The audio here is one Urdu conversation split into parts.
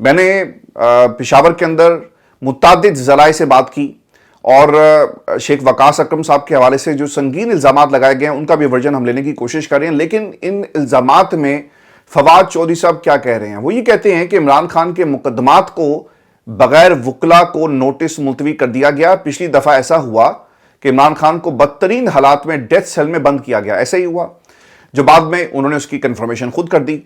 میں نے پشاور کے اندر متعدد ذرائع سے بات کی اور شیخ وقاص اکرم صاحب کے حوالے سے جو سنگین الزامات لگائے گئے ہیں ان کا بھی ورژن ہم لینے کی کوشش کر رہے ہیں. لیکن ان الزامات میں فواد چودھری صاحب کیا کہہ رہے ہیں؟ وہ یہ کہتے ہیں کہ عمران خان کے مقدمات کو بغیر وکلا کو نوٹس ملتوی کر دیا گیا. پچھلی دفعہ ایسا ہوا کہ عمران خان کو بدترین حالات میں ڈیتھ سیل میں بند کیا گیا. ایسا ہی ہوا جو بعد میں انہوں نے اس کی کنفرمیشن خود کر دی.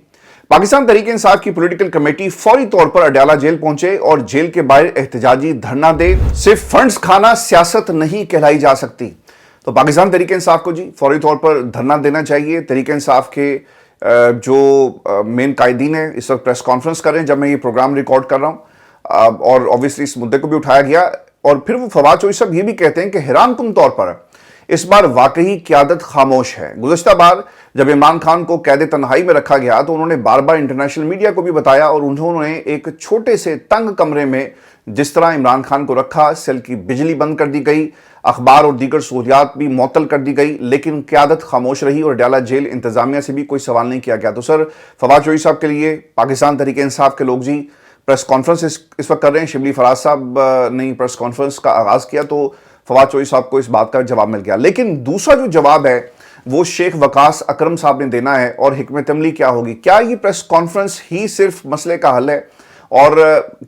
پاکستان تحریک انصاف کی پولیٹیکل کمیٹی فوری طور پر اڈیالہ جیل پہنچے اور جیل کے باہر احتجاجی دھرنا دے. صرف فنڈز کھانا سیاست نہیں کہلائی جا سکتی. تو پاکستان تحریک انصاف کو جی فوری طور پر دھرنا دینا چاہیے. تحریک انصاف کے جو مین قائدین ہیں اس وقت پریس کانفرنس کر رہے ہیں جب میں یہ پروگرام ریکارڈ کر رہا ہوں، اور اوبویسلی اس مدعے کو بھی اٹھایا گیا. اور پھر وہ فواد چودھری صاحب یہ بھی کہتے ہیں کہ حیران کن طور پر اس بار واقعی قیادت خاموش ہے. گزشتہ بار جب عمران خان کو قید تنہائی میں رکھا گیا تو انہوں نے بار بار انٹرنیشنل میڈیا کو بھی بتایا، اور انہوں نے ایک چھوٹے سے تنگ کمرے میں جس طرح عمران خان کو رکھا، سیل کی بجلی بند کر دی گئی، اخبار اور دیگر سہولیات بھی معطل کر دی گئی، لیکن قیادت خاموش رہی اور اڈیالہ جیل انتظامیہ سے بھی کوئی سوال نہیں کیا گیا. تو سر فواد چودھری صاحب کے لیے پاکستان تحریک انصاف کے لوگ جی پریس کانفرنس اس وقت کر رہے ہیں. شبلی فراز صاحب نے پریس کانفرنس کا آغاز کیا تو فواد چودھری صاحب کو اس بات کا جواب مل گیا. لیکن دوسرا جو جواب ہے وہ شیخ وقاص اکرم صاحب نے دینا ہے. اور حکمت عملی کیا ہوگی؟ کیا یہ پریس کانفرنس ہی صرف مسئلے کا حل ہے؟ اور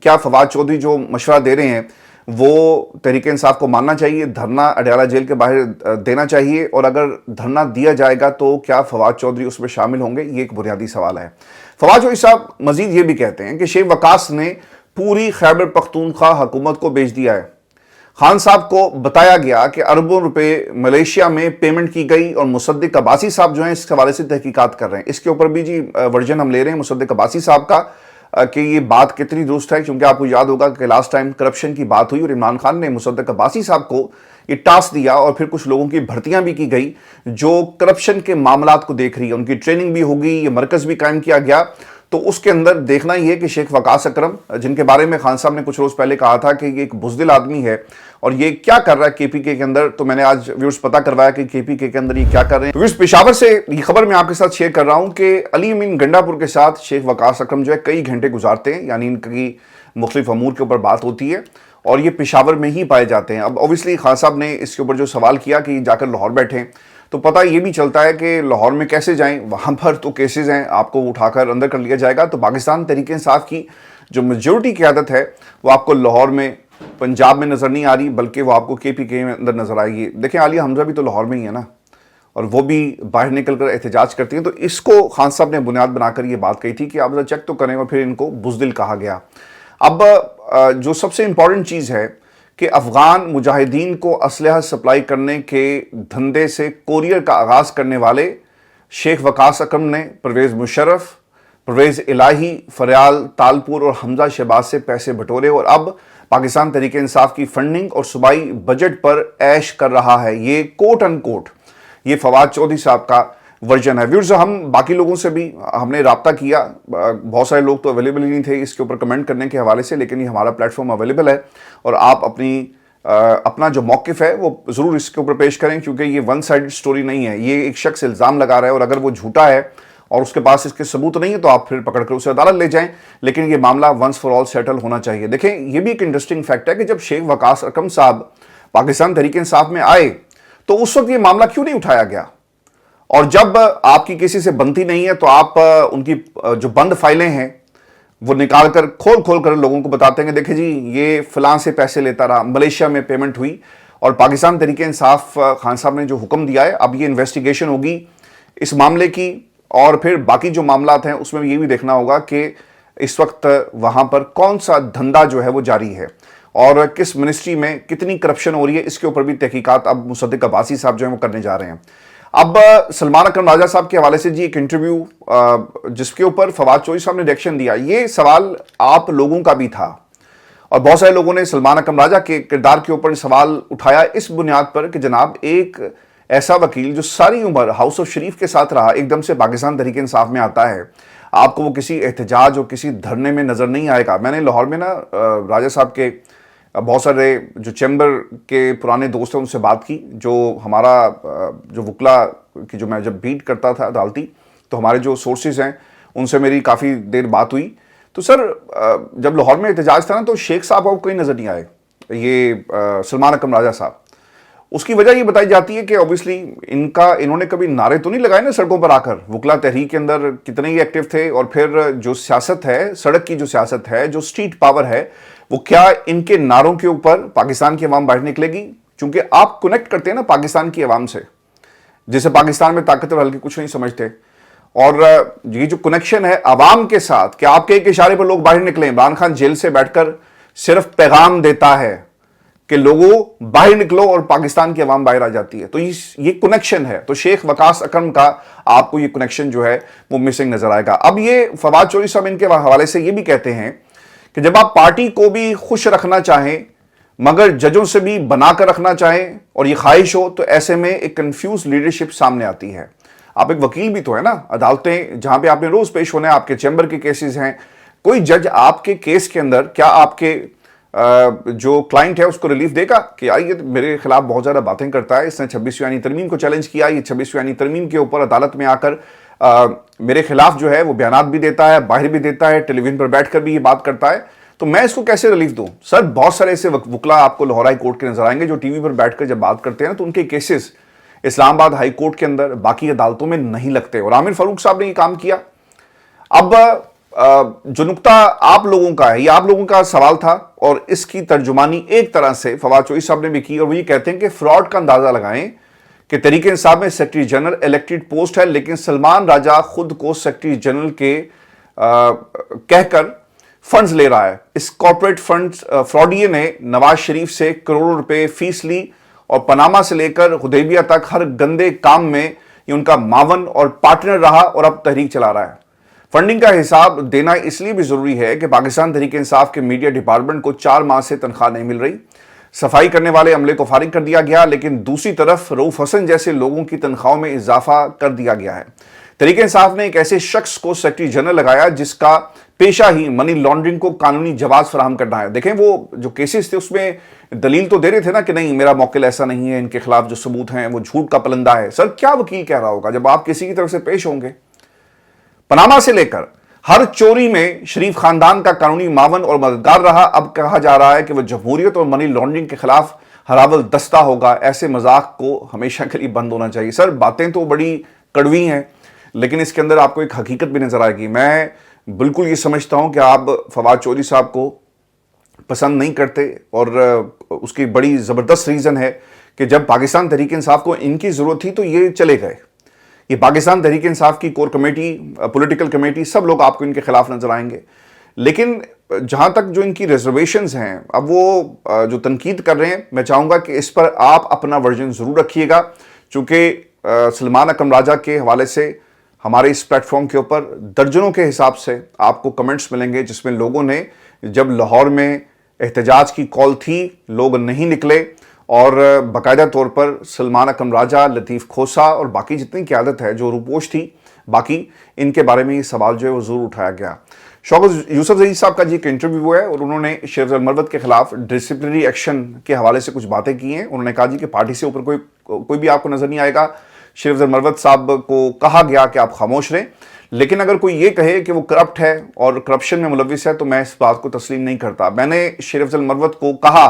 کیا فواد چودھری جو مشورہ دے رہے ہیں وہ تحریک انصاف کو ماننا چاہیے، دھرنا اڈیالہ جیل کے باہر دینا چاہیے؟ اور اگر دھرنا دیا جائے گا تو کیا فواد چودھری اس میں شامل ہوں گے؟ یہ ایک بنیادی سوال ہے. فواد چودھری صاحب مزید یہ بھی کہتے ہیں کہ شیخ وقاص نے پوری خیبر پختونخوا حکومت کو بیچ دیا ہے. خان صاحب کو بتایا گیا کہ اربوں روپے ملیشیا میں پیمنٹ کی گئی، اور مصدق عباسی صاحب جو ہیں اس حوالے سے تحقیقات کر رہے ہیں. اس کے اوپر بھی جی ورژن ہم لے رہے ہیں مصدق عباسی صاحب کا کہ یہ بات کتنی درست ہے، کیونکہ آپ کو یاد ہوگا کہ لاسٹ ٹائم کرپشن کی بات ہوئی اور عمران خان نے مصدق عباسی صاحب کو یہ ٹاسک دیا، اور پھر کچھ لوگوں کی بھرتیاں بھی کی گئی جو کرپشن کے معاملات کو دیکھ رہی ہے. ان کی ٹریننگ بھی ہوگی، یہ مرکز بھی قائم کیا گیا. تو اس کے اندر دیکھنا یہ کہ شیخ وقاص اکرم جن کے بارے میں خان صاحب نے کچھ روز پہلے کہا تھا کہ یہ ایک بزدل آدمی ہے اور یہ کیا کر رہا ہے کے پی کے اندر، تو میں نے آج ویورز پتہ کروایا کہ کے پی کے اندر یہ کیا کر رہے ہیں. ویورز پشاور سے یہ خبر میں آپ کے ساتھ شیئر کر رہا ہوں کہ علی امین گنڈا پور کے ساتھ شیخ وقاص اکرم جو ہے کئی گھنٹے گزارتے ہیں، یعنی ان کی مختلف امور کے اوپر بات ہوتی ہے اور یہ پشاور میں ہی پائے جاتے ہیں. اب اوبویسلی خان صاحب نے اس کے اوپر جو سوال کیا کہ جا کر لاہور بیٹھیں، تو پتہ یہ بھی چلتا ہے کہ لاہور میں کیسے جائیں، وہاں پر تو کیسز ہیں، آپ کو اٹھا کر اندر کر لیا جائے گا. تو پاکستان تحریک انصاف کی جو میجورٹی قیادت ہے وہ آپ کو لاہور میں، پنجاب میں نظر نہیں آ رہی، بلکہ وہ آپ کو کے پی کے میں اندر نظر آئے گی. دیکھیں عالیہ حمزہ بھی تو لاہور میں ہی ہے نا، اور وہ بھی باہر نکل کر احتجاج کرتی ہیں. تو اس کو خان صاحب نے بنیاد بنا کر یہ بات کہی تھی کہ آپ ذرا چیک تو کریں، اور پھر ان کو بزدل کہا گیا. اب جو سب سے امپورٹنٹ چیز ہے کہ افغان مجاہدین کو اسلحہ سپلائی کرنے کے دھندے سے کوریئر کا آغاز کرنے والے شیخ وقاص اکرم نے پرویز مشرف، پرویز الہی، فریال تالپور اور حمزہ شہباز سے پیسے بٹورے، اور اب پاکستان تحریک انصاف کی فنڈنگ اور صوبائی بجٹ پر عیش کر رہا ہے. یہ کوٹ ان کوٹ یہ فواد چودھری صاحب کا ورژن ہے. ویورز ہم باقی لوگوں سے بھی ہم نے رابطہ کیا، بہت سارے لوگ تو اویلیبل ہی نہیں تھے اس کے اوپر کمنٹ کرنے کے حوالے سے، لیکن یہ ہمارا پلیٹ فارم اویلیبل ہے اور آپ اپنا جو موقف ہے وہ ضرور اس کے اوپر پیش کریں، کیونکہ یہ ون سائیڈ سٹوری نہیں ہے. یہ ایک شخص الزام لگا رہا ہے اور اگر وہ جھوٹا ہے اور اس کے پاس اس کے ثبوت نہیں ہے تو آپ پھر پکڑ کر اسے عدالت لے جائیں، لیکن یہ معاملہ ونس فار آل سیٹل ہونا چاہیے. دیکھیں یہ بھی ایک انٹرسٹنگ فیکٹ ہے کہ جب شیخ وقاص اکرم صاحب پاکستان تحریک انصاف میں آئے تو اس وقت یہ معاملہ کیوں نہیں اٹھایا گیا؟ اور جب آپ کی کسی سے بنتی نہیں ہے تو آپ ان کی جو بند فائلیں ہیں وہ نکال کر کھول کر لوگوں کو بتاتے ہیں کہ دیکھیں جی یہ فلاں سے پیسے لیتا رہا، ملیشیا میں پیمنٹ ہوئی. اور پاکستان تحریک انصاف خان صاحب نے جو حکم دیا ہے اب یہ انویسٹیگیشن ہوگی اس معاملے کی، اور پھر باقی جو معاملات ہیں اس میں یہ بھی دیکھنا ہوگا کہ اس وقت وہاں پر کون سا دھندا جو ہے وہ جاری ہے اور کس منسٹری میں کتنی کرپشن ہو رہی ہے. اس کے اوپر بھی تحقیقات اب مصدق عباسی صاحب جو ہیں وہ کرنے جا رہے ہیں. اب سلمان اکرم راجہ صاحب کے حوالے سے جی ایک انٹرویو جس کے اوپر فواد چودھری صاحب نے ریئیکشن دیا، یہ سوال آپ لوگوں کا بھی تھا اور بہت سارے لوگوں نے سلمان اکرم راجہ کے کردار کے اوپر سوال اٹھایا اس بنیاد پر کہ جناب ایک ایسا وکیل جو ساری عمر ہاؤس آف شریف کے ساتھ رہا ایک دم سے پاکستان تحریک انصاف میں آتا ہے، آپ کو وہ کسی احتجاج اور کسی دھرنے میں نظر نہیں آئے گا. میں نے لاہور میں نا راجہ صاحب کے بہت سارے جو چیمبر کے پرانے دوست ہیں ان سے بات کی، جو ہمارا جو وکلا کی جو میں جب بیٹ کرتا تھا عدالتی، تو ہمارے جو سورسز ہیں ان سے میری کافی دیر بات ہوئی. تو سر جب لاہور میں احتجاج تھا نا تو شیخ صاحب کو کوئی نظر نہیں آئے، یہ سلمان اکرم راجہ صاحب. اس کی وجہ یہ بتائی جاتی ہے کہ اوبیسلی انہوں نے کبھی نعرے تو نہیں لگائے نا سڑکوں پر آ کر. وکلا تحریک کے اندر کتنے ہی ایکٹیو تھے، اور پھر جو سیاست ہے، سڑک کی جو سیاست ہے، جو اسٹریٹ پاور ہے، وہ کیا ان کے نعروں کے اوپر پاکستان کی عوام باہر نکلے گی؟ چونکہ آپ کنیکٹ کرتے ہیں نا پاکستان کی عوام سے، جسے پاکستان میں طاقتور ہلکے کچھ نہیں سمجھتے. اور یہ جو کنیکشن ہے عوام کے ساتھ کہ آپ کے ایک اشارے پر لوگ باہر نکلیں. عمران خان جیل سے بیٹھ کر صرف پیغام دیتا ہے کہ لوگوں باہر نکلو، اور پاکستان کی عوام باہر آ جاتی ہے. تو یہ کنیکشن ہے. تو شیخ وقاص اکرم کا آپ کو یہ کنیکشن جو ہے وہ مسنگ نظر آئے گا. اب یہ فواد چودھری صاحب ان کے حوالے سے یہ بھی کہتے ہیں کہ جب آپ پارٹی کو بھی خوش رکھنا چاہیں مگر ججوں سے بھی بنا کر رکھنا چاہیں اور یہ خواہش ہو، تو ایسے میں ایک کنفیوز لیڈرشپ سامنے آتی ہے. آپ ایک وکیل بھی تو ہے نا، عدالتیں جہاں پہ آپ نے روز پیش ہونا ہے، آپ کے چیمبر کے کیسز ہیں. کوئی جج آپ کے کیس کے اندر کیا آپ کے جو کلائنٹ ہے اس کو ریلیف دے گا کہ یار یہ میرے خلاف بہت زیادہ باتیں کرتا ہے، اس نے 26ویں آئینی ترمیم کو چیلنج کیا، یہ 26ویں آئینی ترمیم کے اوپر عدالت میں آ کر میرے خلاف جو ہے وہ بیانات بھی دیتا ہے، باہر بھی دیتا ہے، ٹیلی ویژن پر بیٹھ کر بھی یہ بات کرتا ہے، تو میں اس کو کیسے ریلیف دوں؟ سر بہت سارے ایسے وکلا آپ کو لاہور ہائی کورٹ کے نظر آئیں گے جو ٹی وی پر بیٹھ کر جب بات کرتے ہیں تو ان کے کیسز اسلام آباد ہائی کورٹ کے اندر باقی عدالتوں میں نہیں لگتے. اور عامر فاروق صاحب نے یہ کام کیا. اب جو نقطہ آپ لوگوں کا ہے، یہ آپ لوگوں کا سوال تھا، اور اس کی ترجمانی ایک طرح سے فواد چودھری صاحب نے بھی کی، اور وہ یہ کہتے ہیں کہ فراڈ کا اندازہ لگائیں کہ تحریک انصاف میں سیکرٹری جنرل الیکٹڈ پوسٹ ہے، لیکن سلمان راجہ خود کو سیکرٹری جنرل کے کہہ کر فنڈز لے رہا ہے. اس کارپوریٹ فنڈز فراڈیے نے نواز شریف سے کروڑوں روپے فیس لی، اور پاناما سے لے کر حدیبیہ تک ہر گندے کام میں یہ ان کا معاون اور پارٹنر رہا، اور اب تحریک چلا رہا ہے. فنڈنگ کا حساب دینا اس لیے بھی ضروری ہے کہ پاکستان تحریک انصاف کے میڈیا ڈپارٹمنٹ کو 4 ماہ سے تنخواہ نہیں مل رہی. صفائی کرنے والے عملے کو فارغ کر دیا گیا، لیکن دوسری طرف رؤوف حسن جیسے لوگوں کی تنخواہوں میں اضافہ کر دیا گیا ہے. تحریک انصاف نے ایک ایسے شخص کو سیکرٹری جنرل لگایا جس کا پیشہ ہی منی لانڈرنگ کو قانونی جواز فراہم کرنا ہے. دیکھیں وہ جو کیسز تھے اس میں دلیل تو دے رہے تھے نا کہ نہیں میرا موکل ایسا نہیں ہے، ان کے خلاف جو ثبوت ہیں وہ جھوٹ کا پلندہ ہے. سر کیا وکیل کہہ رہا ہوگا جب آپ کسی کی طرف سے پیش ہوں گے؟ پاناما سے لے کر ہر چوری میں شریف خاندان کا قانونی معاون اور مددگار رہا. اب کہا جا رہا ہے کہ وہ جمہوریت اور منی لانڈرنگ کے خلاف ہراول دستہ ہوگا. ایسے مذاق کو ہمیشہ کے لیے بند ہونا چاہیے. سر باتیں تو بڑی کڑوی ہیں، لیکن اس کے اندر آپ کو ایک حقیقت بھی نظر آئے گی. میں بالکل یہ سمجھتا ہوں کہ آپ فواد چودھری صاحب کو پسند نہیں کرتے، اور اس کی بڑی زبردست ریزن ہے کہ جب پاکستان تحریک انصاف کو ان کی ضرورت تھی تو یہ چلے گئے. یہ پاکستان تحریک انصاف کی کور کمیٹی، پولیٹیکل کمیٹی، سب لوگ آپ کو ان کے خلاف نظر آئیں گے. لیکن جہاں تک جو ان کی ریزرویشنز ہیں، اب وہ جو تنقید کر رہے ہیں، میں چاہوں گا کہ اس پر آپ اپنا ورژن ضرور رکھیے گا، چونکہ سلمان اکرم راجہ کے حوالے سے ہمارے اس پلیٹ فارم کے اوپر درجنوں کے حساب سے آپ کو کمنٹس ملیں گے جس میں لوگوں نے جب لاہور میں احتجاج کی کال تھی لوگ نہیں نکلے، اور باقاعدہ طور پر سلمان اکرم راجہ، لطیف کھوسا اور باقی جتنی قیادت ہے جو روپوش تھی باقی، ان کے بارے میں یہ سوال جو ہے وہ ضرور اٹھایا گیا. شوکت یوسف زئی صاحب کا جی ایک انٹرویو ہے، اور انہوں نے شیخ افضل مروت کے خلاف ڈسپلنری ایکشن کے حوالے سے کچھ باتیں کی ہیں. انہوں نے کہا جی کہ پارٹی سے اوپر کوئی بھی آپ کو نظر نہیں آئے گا. شیخ افضل مروت صاحب کو کہا گیا کہ آپ خاموش رہیں، لیکن اگر کوئی یہ کہے کہ وہ کرپٹ ہے اور کرپشن میں ملوث ہے تو میں اس بات کو تسلیم نہیں کرتا. میں نے شیخ افضل مروت کو کہا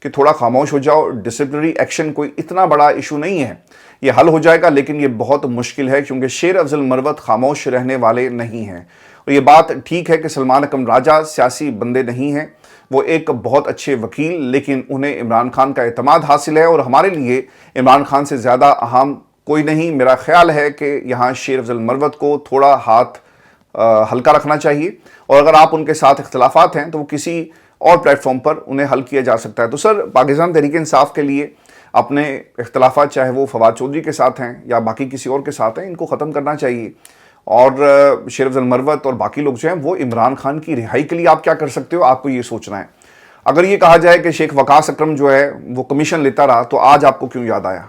کہ تھوڑا خاموش ہو جاؤ، ڈسپلنری ایکشن کوئی اتنا بڑا ایشو نہیں ہے، یہ حل ہو جائے گا، لیکن یہ بہت مشکل ہے کیونکہ شیخ افضل مروت خاموش رہنے والے نہیں ہیں. اور یہ بات ٹھیک ہے کہ سلمان اکرم راجہ سیاسی بندے نہیں ہیں، وہ ایک بہت اچھے وکیل، لیکن انہیں عمران خان کا اعتماد حاصل ہے، اور ہمارے لیے عمران خان سے زیادہ اہم کوئی نہیں. میرا خیال ہے کہ یہاں شیخ افضل مروت کو تھوڑا ہاتھ ہلکا رکھنا چاہیے، اور اگر آپ ان کے ساتھ اختلافات ہیں تو وہ کسی اور پلیٹ فارم پر انہیں حل کیا جا سکتا ہے. تو سر پاکستان تحریک انصاف کے لیے اپنے اختلافات چاہے وہ فواد چودھری کے ساتھ ہیں یا باقی کسی اور کے ساتھ ہیں، ان کو ختم کرنا چاہیے. اور شیخ افضل مروت اور باقی لوگ جو ہیں وہ عمران خان کی رہائی کے لیے آپ کیا کر سکتے ہو، آپ کو یہ سوچنا ہے. اگر یہ کہا جائے کہ شیخ وقاص اکرم جو ہے وہ کمیشن لیتا رہا تو آج آپ کو کیوں یاد آیا؟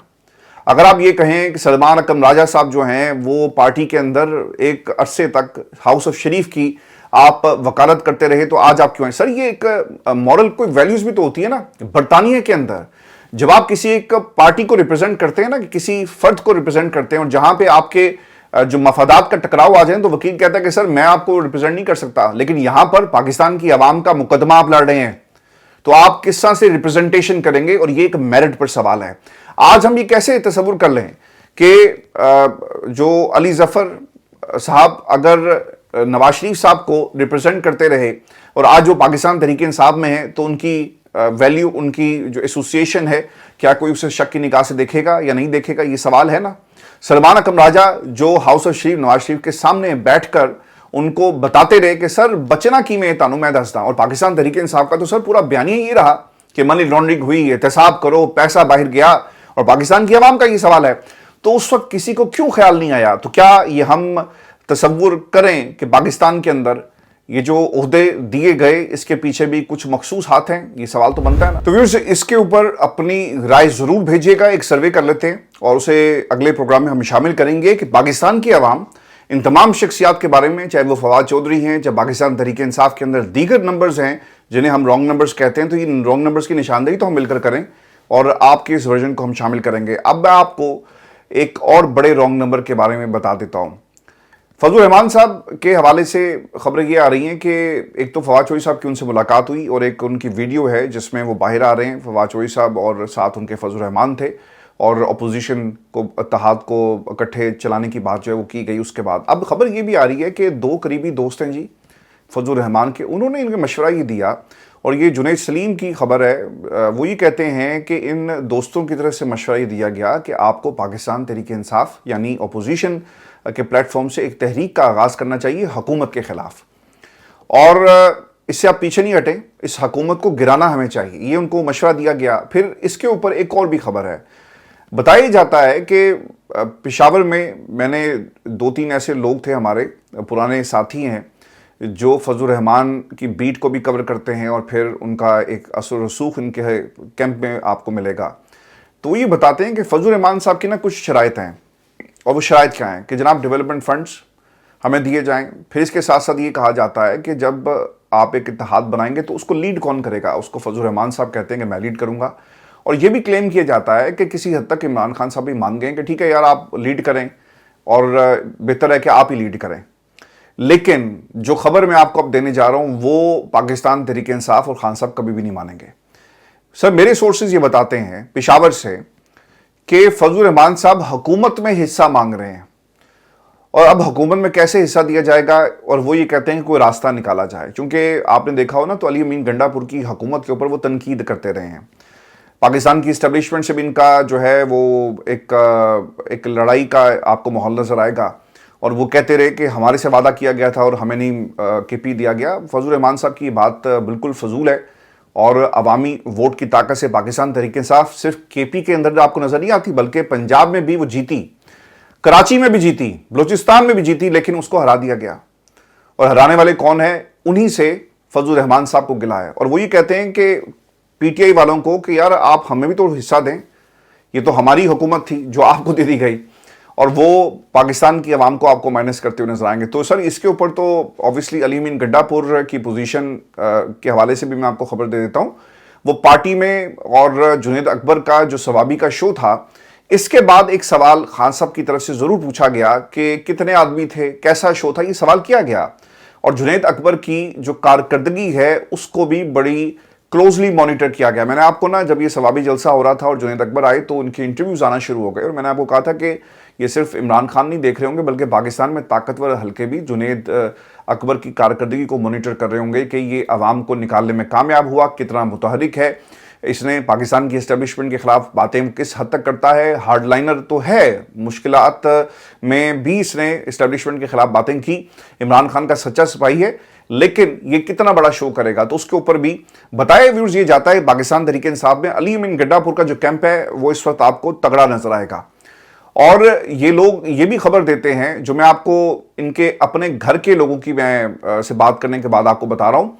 اگر آپ یہ کہیں کہ سلمان اکرم راجہ صاحب جو ہیں وہ پارٹی کے اندر ایک عرصے تک ہاؤس آف شریف کی آپ وکالت کرتے رہے تو آج آپ کیوں ہیں؟ سر یہ ایک مورل کوئی ویلیوز بھی تو ہوتی ہے نا. برطانیہ کے اندر جب آپ کسی ایک پارٹی کو ریپرزینٹ کرتے ہیں نا، کہ کسی فرد کو ریپرزینٹ کرتے ہیں، اور جہاں پہ آپ کے جو مفادات کا ٹکراؤ آ جائیں تو وکیل کہتا ہے کہ سر میں آپ کو ریپرزینٹ نہیں کر سکتا، لیکن یہاں پر پاکستان کی عوام کا مقدمہ آپ لڑ رہے ہیں تو آپ کس طرح سے ریپرزنٹیشن کریں گے، اور یہ ایک میرٹ پر سوال ہے۔ آج ہم یہ کیسے تصور کر لیں کہ جو علی ظفر صاحب اگر نواز شریف صاحب کو ریپرزینٹ کرتے رہے اور آج وہ پاکستان تحریک انصاف میں ہیں تو ان کی ویلیو، ان کی جو ایسوسیشن ہے، کیا کوئی اسے شک کی نگاہ سے دیکھے گا یا نہیں دیکھے گا؟ یہ سوال ہے نا۔ سلمان اکرم راجہ جو ہاؤس آف شریف نواز شریف کے سامنے بیٹھ کر ان کو بتاتے رہے کہ سر بچنا کی میں تانوں میں دستا، اور پاکستان تحریک انصاف کا تو سر پورا بیانیہ یہ رہا کہ منی لانڈرنگ ہوئی، احتساب کرو، پیسہ باہر گیا، اور پاکستان کی عوام کا یہ سوال ہے۔ تو اس وقت کسی کو کیوں خیال نہیں آیا؟ تو کیا یہ ہم تصور کریں کہ پاکستان کے اندر یہ جو عہدے دیے گئے اس کے پیچھے بھی کچھ مخصوص ہاتھ ہیں؟ یہ سوال تو بنتا ہے نا۔ تو ویورز اس کے اوپر اپنی رائے ضرور بھیجیے گا، ایک سروے کر لیتے ہیں اور اسے اگلے پروگرام میں ہم شامل کریں گے کہ پاکستان کی عوام ان تمام شخصیات کے بارے میں، چاہے وہ فواد چودھری ہیں، چاہے پاکستان تحریک انصاف کے اندر دیگر نمبرز ہیں جنہیں ہم رانگ نمبرز کہتے ہیں، تو یہ رانگ نمبرز کی نشاندہی تو ہم مل کر کریں اور آپ کے اس ورژن کو ہم شامل کریں گے۔ اب میں آپ کو ایک اور بڑے رانگ نمبر کے بارے میں بتا دیتا ہوں۔ فضل الرحمان صاحب کے حوالے سے خبریں یہ آ رہی ہیں کہ ایک تو فواد چودھری صاحب کی ان سے ملاقات ہوئی اور ایک ان کی ویڈیو ہے جس میں وہ باہر آ رہے ہیں، فواد چودھری صاحب اور ساتھ ان کے فضل الرحمان تھے، اور اپوزیشن کو، اتحاد کو اکٹھے چلانے کی بات جو ہے وہ کی گئی۔ اس کے بعد اب خبر یہ بھی آ رہی ہے کہ دو قریبی دوست ہیں جی فضل الرحمان کے، انہوں نے ان کو مشورہ یہ دیا، اور یہ جنید سلیم کی خبر ہے، وہ یہ کہتے ہیں کہ ان دوستوں کی طرف سے مشورہ یہ دیا گیا کہ آپ کو پاکستان تحریک انصاف یعنی اپوزیشن کے پلیٹ فارم سے ایک تحریک کا آغاز کرنا چاہیے حکومت کے خلاف، اور اس سے آپ پیچھے نہیں ہٹیں، اس حکومت کو گرانا ہمیں چاہیے، یہ ان کو مشورہ دیا گیا۔ پھر اس کے اوپر ایک اور بھی خبر ہے، بتایا جاتا ہے کہ پشاور میں نے دو تین ایسے لوگ تھے ہمارے پرانے ساتھی ہیں جو فضل الرحمان کی بیٹ کو بھی کور کرتے ہیں، اور پھر ان کا ایک اثر و رسوخ ان کے کیمپ میں آپ کو ملے گا۔ تو یہ بتاتے ہیں کہ فضل الرحمان صاحب کی نا کچھ شرائط ہیں، اور وہ شرائط کیا ہیں کہ جناب ڈیولپمنٹ فنڈز ہمیں دیے جائیں۔ پھر اس کے ساتھ ساتھ یہ کہا جاتا ہے کہ جب آپ ایک اتحاد بنائیں گے تو اس کو لیڈ کون کرے گا؟ اس کو فضل الرحمان صاحب کہتے ہیں کہ میں لیڈ کروں گا، اور یہ بھی کلیم کیا جاتا ہے کہ کسی حد تک عمران خان صاحب بھی مان گئے کہ ٹھیک ہے یار آپ لیڈ کریں، اور بہتر ہے کہ آپ ہی لیڈ کریں۔ لیکن جو خبر میں آپ کو اب دینے جا رہا ہوں وہ پاکستان تحریک انصاف اور خان صاحب کبھی بھی نہیں مانیں گے۔ سر میرے سورسز یہ بتاتے ہیں پشاور سے کہ فضل الرحمان صاحب حکومت میں حصہ مانگ رہے ہیں، اور اب حکومت میں کیسے حصہ دیا جائے گا، اور وہ یہ کہتے ہیں کہ کوئی راستہ نکالا جائے، چونکہ آپ نے دیکھا ہو نا تو علی امین گنڈا پور کی حکومت کے اوپر وہ تنقید کرتے رہے ہیں، پاکستان کی اسٹیبلشمنٹ سے بھی ان کا جو ہے وہ ایک لڑائی کا آپ کو ماحول نظر آئے گا، اور وہ کہتے رہے کہ ہمارے سے وعدہ کیا گیا تھا اور ہمیں نہیں کے پی دیا گیا۔ فضل الرحمان صاحب کی یہ بات بالکل فضول ہے، اور عوامی ووٹ کی طاقت سے پاکستان تحریک انصاف صرف کے پی کے اندر آپ کو نظر نہیں آتی بلکہ پنجاب میں بھی وہ جیتی، کراچی میں بھی جیتی، بلوچستان میں بھی جیتی، لیکن اس کو ہرا دیا گیا، اور ہرانے والے کون ہیں؟ انہی سے فضل الرحمان صاحب کو گلا ہے، اور وہ یہ کہتے ہیں کہ پی ٹی آئی والوں کو کہ یار آپ ہمیں بھی تو حصہ دیں، یہ تو ہماری حکومت تھی جو آپ کو دے دی گئی، اور وہ پاکستان کی عوام کو آپ کو مائنس کرتے ہوئے نظر آئیں گے۔ تو سر اس کے اوپر تو آبویسلی علی امین گڈھا پور کی پوزیشن کے حوالے سے بھی میں آپ کو خبر دے دیتا ہوں، وہ پارٹی میں اور جنید اکبر کا جو ثوابی کا شو تھا، اس کے بعد ایک سوال خان صاحب کی طرف سے ضرور پوچھا گیا کہ کتنے آدمی تھے، کیسا شو تھا، یہ سوال کیا گیا، اور جنید اکبر کی جو کارکردگی ہے اس کو بھی بڑی کلوزلی مانیٹر کیا گیا۔ میں نے آپ کو نا جب یہ ثوابی جلسہ ہو رہا تھا اور جنید اکبر آئے تو ان کے انٹرویوز آنا شروع ہو گئے، اور میں نے آپ کو کہا تھا کہ یہ صرف عمران خان نہیں دیکھ رہے ہوں گے بلکہ پاکستان میں طاقتور حلقے بھی جنید اکبر کی کارکردگی کو مانیٹر کر رہے ہوں گے کہ یہ عوام کو نکالنے میں کامیاب ہوا، کتنا متحرک ہے، اس نے پاکستان کی اسٹیبلشمنٹ کے خلاف باتیں کس حد تک کرتا ہے، ہارڈ لائنر تو ہے، مشکلات میں بھی اس نے اسٹیبلشمنٹ کے خلاف باتیں کی، عمران خان کا سچا سپاہی ہے، لیکن یہ کتنا بڑا شو کرے گا، تو اس کے اوپر بھی بتایا ویورز یہ جاتا ہے پاکستان تحریک انصاف میں علی امین گڈھا پور کا جو کیمپ ہے وہ اس وقت آپ کو تگڑا نظر آئے گا، اور یہ لوگ یہ بھی خبر دیتے ہیں جو میں آپ کو ان کے اپنے گھر کے لوگوں کی میں سے بات کرنے کے بعد آپ کو بتا رہا ہوں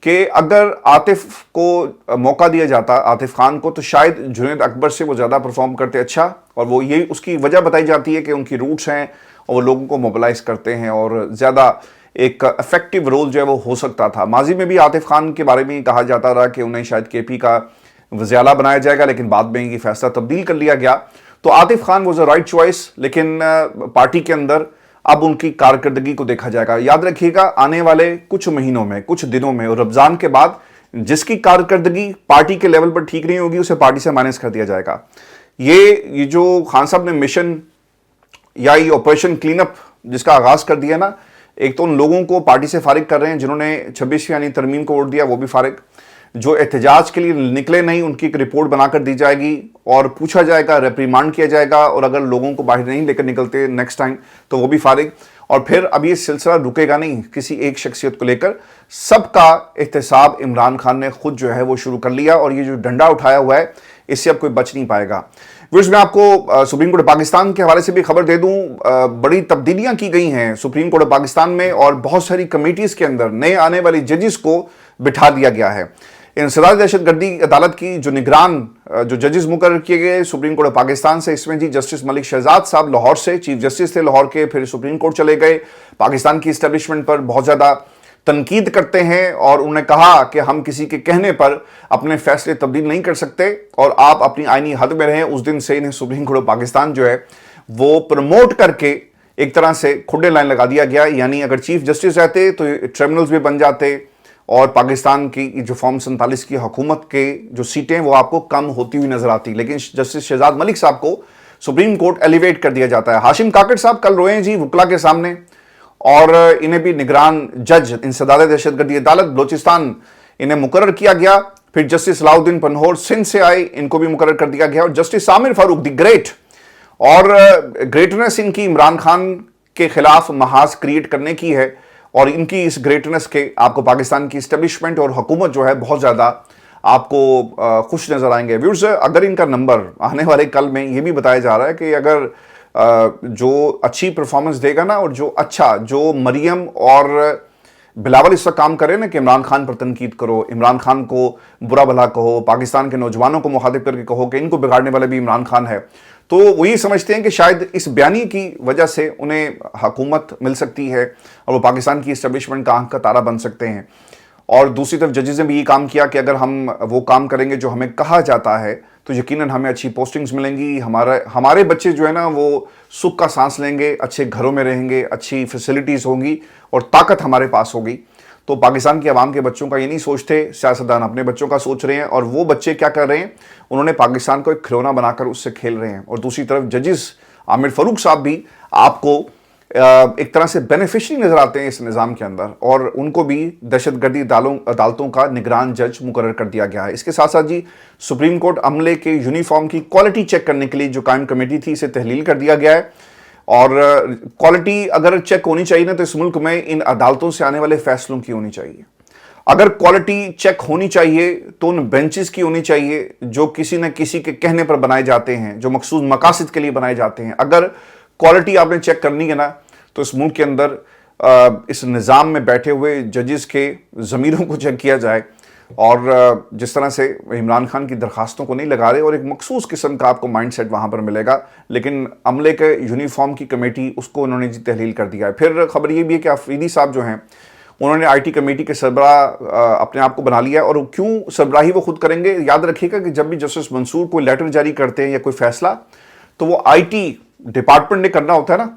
کہ اگر عاطف کو موقع دیا جاتا، عاطف خان کو، تو شاید جنید اکبر سے وہ زیادہ پرفارم کرتے اچھا، اور وہ یہ اس کی وجہ بتائی جاتی ہے کہ ان کی روٹس ہیں اور وہ لوگوں کو موبلائز کرتے ہیں اور زیادہ ایک افیکٹو رول جو ہے وہ ہو سکتا تھا۔ ماضی میں بھی عاطف خان کے بارے میں کہا جاتا رہا کہ انہیں شاید کے پی کا وزیر اعلیٰ بنایا جائے گا، لیکن بعد میں یہ فیصلہ تبدیل کر لیا گیا۔ تو Atif Khan was a right choice, لیکن پارٹی کے اندر اب ان کی کارکردگی کو دیکھا جائے گا. یاد رکھیے گا آنے والے کچھ مہینوں میں, کچھ دنوں میں اور رمضان کے بعد جس کی کارکردگی پارٹی کے لیول پر ٹھیک نہیں ہوگی اسے پارٹی سے مائنس کر دیا جائے گا. یہ جو خان صاحب نے مشن یا یہ آپریشن کلین اپ جس کا آغاز کر دیا نا, ایک تو ان لوگوں کو پارٹی سے فارغ کر رہے ہیں جنہوں نے 26 یعنی ترمیم کو ووٹ دیا, وہ بھی فارغ. جو احتجاج کے لیے نکلے نہیں ان کی ایک رپورٹ بنا کر دی جائے گی اور پوچھا جائے گا, ریپریمانڈ کیا جائے گا, اور اگر لوگوں کو باہر نہیں لے کر نکلتے نیکسٹ ٹائم تو وہ بھی فارغ. اور پھر اب یہ سلسلہ رکے گا نہیں کسی ایک شخصیت کو لے کر, سب کا احتساب عمران خان نے خود جو ہے وہ شروع کر لیا, اور یہ جو ڈنڈا اٹھایا ہوا ہے اس سے اب کوئی بچ نہیں پائے گا. میں آپ کو سپریم کورٹ پاکستان کے حوالے سے بھی خبر دے دوں, بڑی تبدیلیاں کی گئی ہیں سپریم کورٹ پاکستان میں, اور بہت ساری کمیٹیز کے اندر نئے آنے والی ججز کو بٹھا دیا گیا ہے. انسداد دہشت گردی عدالت کی جو نگران جو ججز مقرر کیے گئے سپریم کورٹ پاکستان سے, اس میں جی جسٹس ملک شہزاد صاحب لاہور سے چیف جسٹس تھے لاہور کے, پھر سپریم کورٹ چلے گئے. پاکستان کی اسٹیبلشمنٹ پر بہت زیادہ تنقید کرتے ہیں اور انہوں نے کہا کہ ہم کسی کے کہنے پر اپنے فیصلے تبدیل نہیں کر سکتے اور آپ اپنی آئینی حد میں رہیں. اس دن سے انہیں سپریم کورٹ پاکستان جو ہے وہ پروموٹ کر کے ایک طرح سے کھڈے لائن لگا دیا گیا. یعنی اگر چیف جسٹس رہتے تو ٹریبونلز بھی بن جاتے اور پاکستان کی جو فارم 47 کی حکومت کے جو سیٹیں وہ آپ کو کم ہوتی ہوئی نظر آتی, لیکن جسٹس شہزاد ملک صاحب کو سپریم کورٹ ایلیویٹ کر دیا جاتا ہے. ہاشم کاکڑ صاحب کل روئے ہیں جی وکلا کے سامنے, اور انہیں بھی نگران جج انسداد دہشت گردی عدالت بلوچستان انہیں مقرر کیا گیا. پھر جسٹس علاؤ الدین پنہور سندھ سے آئے, ان کو بھی مقرر کر دیا گیا. اور justice Amir Farooq the great, اور گریٹنس ان کی عمران خان کے خلاف محاذ کریٹ کرنے کی ہے, اور ان کی اس گریٹنس کے آپ کو پاکستان کی اسٹیبلشمنٹ اور حکومت جو ہے بہت زیادہ آپ کو خوش نظر آئیں گے. ویورز, اگر ان کا نمبر آنے والے کل میں یہ بھی بتایا جا رہا ہے کہ اگر جو اچھی پرفارمنس دے گا نا, اور جو مریم اور بلاول اس وقت کام کرے نا کہ عمران خان پر تنقید کرو, عمران خان کو برا بھلا کہو, پاکستان کے نوجوانوں کو مخاطب کر کے کہو کہ ان کو بگاڑنے والے بھی عمران خان ہے, تو وہ یہ سمجھتے ہیں کہ شاید اس بیانی کی وجہ سے انہیں حکومت مل سکتی ہے اور وہ پاکستان کی اسٹیبلشمنٹ کا آنکھ کا تارا بن سکتے ہیں. اور دوسری طرف ججز نے بھی یہ کام کیا کہ اگر ہم وہ کام کریں گے جو ہمیں کہا جاتا ہے تو یقیناً ہمیں اچھی پوسٹنگز ملیں گی, ہمارے بچے جو ہے نا وہ سکھ کا سانس لیں گے, اچھے گھروں میں رہیں گے, اچھی فیسلٹیز ہوں گی اور طاقت ہمارے پاس ہوگی. تو پاکستان کی عوام کے بچوں کا یہ نہیں سوچتے, سیاستدان اپنے بچوں کا سوچ رہے ہیں, اور وہ بچے کیا کر رہے ہیں, انہوں نے پاکستان کو ایک کھلونا بنا کر اس سے کھیل رہے ہیں. اور دوسری طرف ججز عامر فاروق صاحب بھی آپ کو ایک طرح سے بینیفیشری نظر آتے ہیں اس نظام کے اندر, اور ان کو بھی دہشت گردی عدالتوں کا نگران جج مقرر کر دیا گیا ہے. اس کے ساتھ ساتھ جی سپریم کورٹ عملے کے یونیفارم کی کوالٹی چیک کرنے کے لیے جو قائم کمیٹی تھی اسے تحلیل کر دیا گیا ہے, اور کوالٹی اگر چیک ہونی چاہیے نا تو اس ملک میں ان عدالتوں سے آنے والے فیصلوں کی ہونی چاہیے. اگر کوالٹی چیک ہونی چاہیے تو ان بینچز کی ہونی چاہیے جو کسی نہ کسی کے کہنے پر بنائے جاتے ہیں, جو مخصوص مقاصد کے لیے بنائے جاتے ہیں. اگر کوالٹی آپ نے چیک کرنی ہے نا تو اس ملک کے اندر اس نظام میں بیٹھے ہوئے ججز کے ضمیروں کو چیک کیا جائے, اور جس طرح سے عمران خان کی درخواستوں کو نہیں لگا رہے, اور ایک مخصوص قسم کا آپ کو مائنڈ سیٹ وہاں پر ملے گا. لیکن عملے کے یونیفارم کی کمیٹی اس کو انہوں نے جی تحلیل کر دیا ہے. پھر خبر یہ بھی ہے کہ آفریدی صاحب جو ہیں انہوں نے آئی ٹی کمیٹی کے سربراہ اپنے آپ کو بنا لیا ہے, اور کیوں سربراہی وہ خود کریں گے. یاد رکھیے گا کہ جب بھی جسٹس منصور کوئی لیٹر جاری کرتے ہیں یا کوئی فیصلہ تو وہ آئی ٹی ڈپارٹمنٹ نے کرنا ہوتا ہے نا,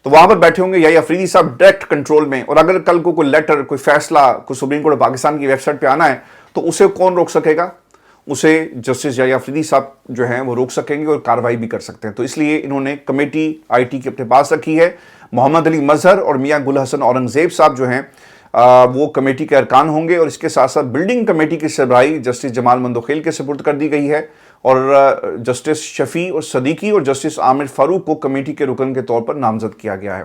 تو وہاں پر بیٹھے ہوں گے یا افریدی صاحب ڈائریکٹ کنٹرول میں. اور اگر کل کو کوئی لیٹر کوئی فیصلہ کوئی سپریم کورٹ پاکستان کی ویب سائٹ پہ آنا ہے تو اسے کون روک سکے گا, اسے جسٹس یا افریدی صاحب جو ہیں وہ روک سکیں گے اور کارروائی بھی کر سکتے ہیں. تو اس لیے انہوں نے کمیٹی آئی ٹی کے اپنے پاس رکھی ہے. محمد علی مظہر اور میاں گل حسن اورنگزیب صاحب جو ہیں وہ کمیٹی کے ارکان ہوں گے, اور اس کے ساتھ ساتھ بلڈنگ کمیٹی کی سربراہی جسٹس جمال مندوخیل کے سپرد کر دی گئی ہے, اور جسٹس شفیع اور صدیقی اور جسٹس عامر فاروق کو کمیٹی کے رکن کے طور پر نامزد کیا گیا ہے.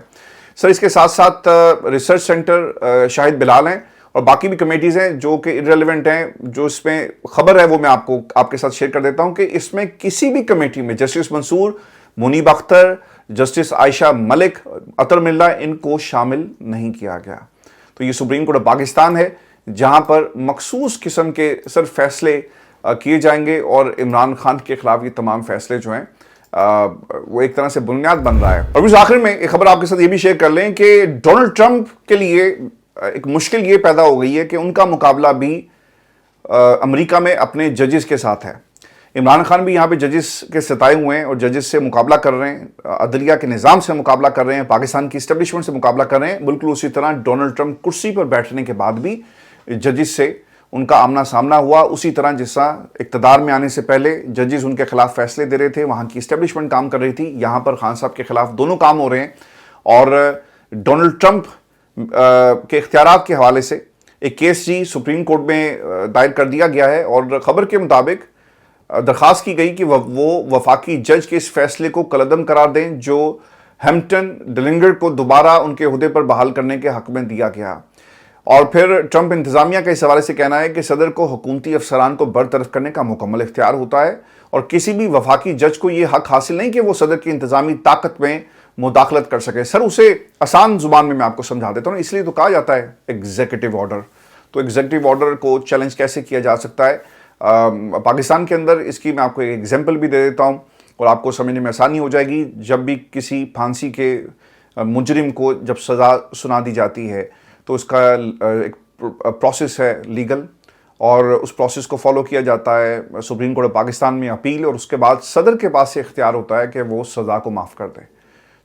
سر اس کے ساتھ ساتھ ریسرچ سینٹر شاہد بلال ہیں, اور باقی بھی کمیٹیز ہیں جو کہ ارریلیونٹ ہیں. جو اس میں خبر ہے وہ میں آپ کے ساتھ شیئر کر دیتا ہوں کہ اس میں کسی بھی کمیٹی میں جسٹس منصور, منیب اختر, جسٹس عائشہ ملک, اطہر ملا ان کو شامل نہیں کیا گیا. تو یہ سپریم کورٹ پاکستان ہے جہاں پر مخصوص قسم کے صرف فیصلے کیے جائیں گے, اور عمران خان کے خلاف یہ تمام فیصلے جو ہیں وہ ایک طرح سے بنیاد بن رہا ہے. اور اس آخر میں ایک خبر آپ کے ساتھ یہ بھی شیئر کر لیں کہ ڈونلڈ ٹرمپ کے لیے ایک مشکل یہ پیدا ہو گئی ہے کہ ان کا مقابلہ بھی امریکہ میں اپنے ججز کے ساتھ ہے. عمران خان بھی یہاں پہ ججز کے ستائے ہوئے ہیں اور ججز سے مقابلہ کر رہے ہیں, عدلیہ کے نظام سے مقابلہ کر رہے ہیں, پاکستان کی اسٹیبلشمنٹ سے مقابلہ کر رہے ہیں. بالکل اسی طرح ڈونلڈ ٹرمپ کرسی پر بیٹھنے کے بعد بھی ججز سے ان کا آمنا سامنا ہوا, اسی طرح جس طرح اقتدار میں آنے سے پہلے ججز ان کے خلاف فیصلے دے رہے تھے, وہاں کی اسٹیبلشمنٹ کام کر رہی تھی, یہاں پر خان صاحب کے خلاف دونوں کام ہو رہے ہیں. اور ڈونلڈ ٹرمپ کے اختیارات کے حوالے سے ایک کیس جی سپریم کورٹ میں دائر کر دیا گیا ہے, اور خبر کے مطابق درخواست کی گئی کہ وہ وفاقی جج کے اس فیصلے کو کالعدم قرار دیں جو ہیمپٹن ڈلنگر کو دوبارہ ان کے عہدے پر بحال کرنے کے حق میں دیا گیا. اور پھر ٹرمپ انتظامیہ کا اس حوالے سے کہنا ہے کہ صدر کو حکومتی افسران کو برطرف کرنے کا مکمل اختیار ہوتا ہے, اور کسی بھی وفاقی جج کو یہ حق حاصل نہیں کہ وہ صدر کی انتظامی طاقت میں مداخلت کر سکے. سر اسے آسان زبان میں آپ کو سمجھا دیتا ہوں, اس لیے تو کہا جاتا ہے ایگزیکٹو آرڈر. تو ایگزیکٹو آرڈر کو چیلنج کیسے کیا جا سکتا ہے پاکستان کے اندر, اس کی میں آپ کو ایک ایگزامپل بھی دے دیتا ہوں اور آپ کو سمجھنے میں آسانی ہو جائے گی. جب بھی کسی پھانسی کے مجرم کو جب سزا سنا دی جاتی ہے تو اس کا ایک پروسیس ہے لیگل, اور اس پروسیس کو فالو کیا جاتا ہے. سپریم کورٹ پاکستان میں اپیل, اور اس کے بعد صدر کے پاس سے اختیار ہوتا ہے کہ وہ سزا کو معاف کر دے.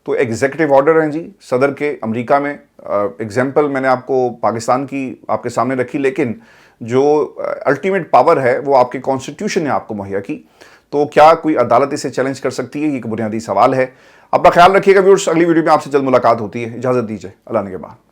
تو ایگزیکٹو آرڈر ہیں جی صدر کے امریکہ میں. ایگزامپل میں نے آپ کو پاکستان کی آپ کے سامنے رکھی, لیکن جو الٹیمیٹ پاور ہے وہ آپ کے کانسٹیٹیوشن نے آپ کو مہیا کی. تو کیا کوئی عدالت اسے چیلنج کر سکتی ہے, یہ ایک بنیادی سوال ہے. اپنا خیال رکھیے گا ویورز, اگلی ویڈیو میں آپ سے جلد ملاقات ہوتی ہے. اجازت دیجیے, اللہ نگہبان.